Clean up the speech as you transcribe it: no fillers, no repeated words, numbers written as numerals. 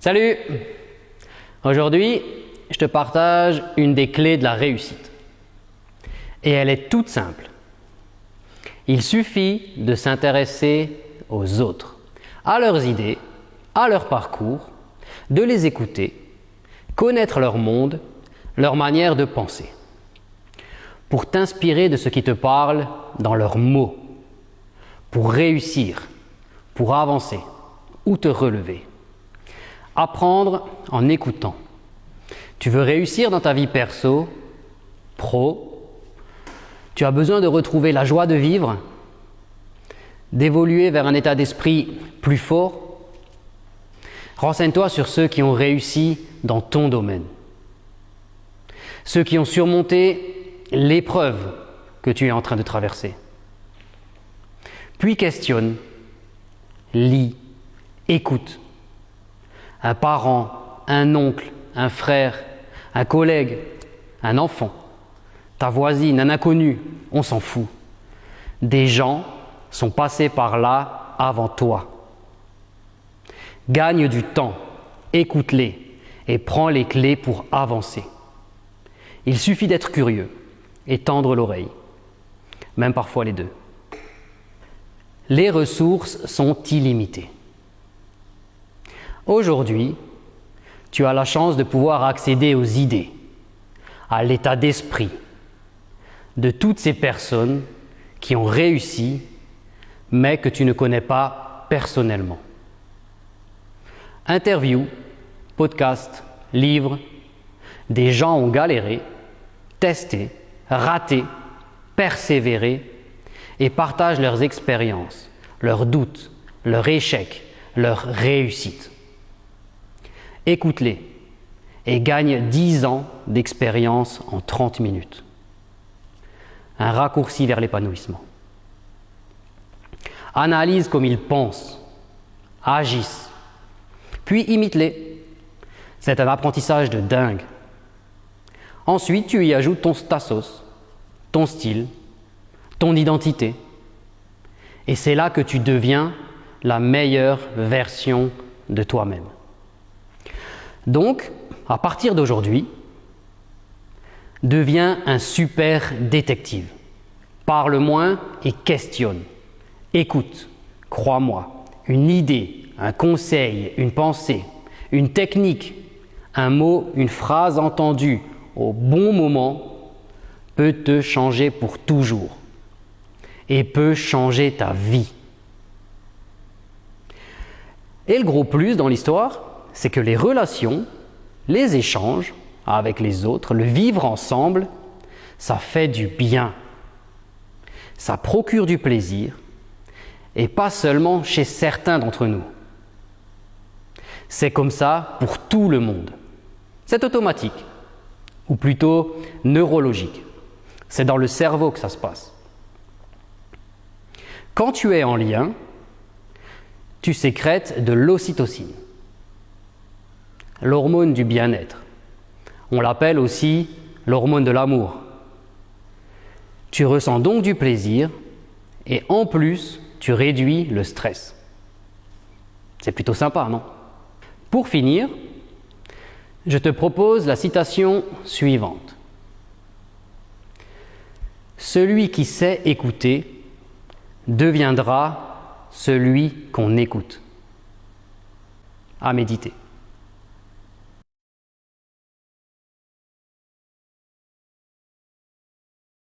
Salut! Aujourd'hui, je te partage une des clés de la réussite. Et elle est toute simple. Il suffit de s'intéresser aux autres, à leurs idées, à leur parcours, de les écouter, connaître leur monde, leur manière de penser, pour t'inspirer de ce qui te parle dans leurs mots, pour réussir, pour avancer ou te relever. Apprendre en écoutant. Tu veux réussir dans ta vie perso, pro. Tu as besoin de retrouver la joie de vivre, d'évoluer vers un état d'esprit plus fort. Renseigne-toi sur ceux qui ont réussi dans ton domaine. Ceux qui ont surmonté l'épreuve que tu es en train de traverser. Puis questionne, lis, écoute. Un parent, un oncle, un frère, un collègue, un enfant, ta voisine, un inconnu, on s'en fout. Des gens sont passés par là avant toi. Gagne du temps, écoute-les et prends les clés pour avancer. Il suffit d'être curieux et tendre l'oreille, même parfois les deux. Les ressources sont illimitées. Aujourd'hui, tu as la chance de pouvoir accéder aux idées, à l'état d'esprit de toutes ces personnes qui ont réussi, mais que tu ne connais pas personnellement. Interviews, podcasts, livres, des gens ont galéré, testé, raté, persévéré et partagent leurs expériences, leurs doutes, leurs échecs, leurs réussites. Écoute-les et gagne 10 ans d'expérience en 30 minutes. Un raccourci vers l'épanouissement. Analyse comme ils pensent, agissent, puis imite-les. C'est un apprentissage de dingue. Ensuite, tu y ajoutes ta sauce, ton style, ton identité. Et c'est là que tu deviens la meilleure version de toi-même. Donc, à partir d'aujourd'hui, deviens un super détective. Parle moins et questionne. Écoute, crois-moi, une idée, un conseil, une pensée, une technique, un mot, une phrase entendue au bon moment peut te changer pour toujours et peut changer ta vie. Et le gros plus dans l'histoire, c'est que les relations, les échanges avec les autres, le vivre ensemble, ça fait du bien. Ça procure du plaisir, et pas seulement chez certains d'entre nous. C'est comme ça pour tout le monde. C'est automatique, ou plutôt neurologique. C'est dans le cerveau que ça se passe. Quand tu es en lien, tu sécrètes de l'ocytocine, l'hormone du bien-être. On l'appelle aussi l'hormone de l'amour. Tu ressens donc du plaisir et en plus, tu réduis le stress. C'est plutôt sympa, non? Pour finir, je te propose la citation suivante. Celui qui sait écouter deviendra celui qu'on écoute. À méditer.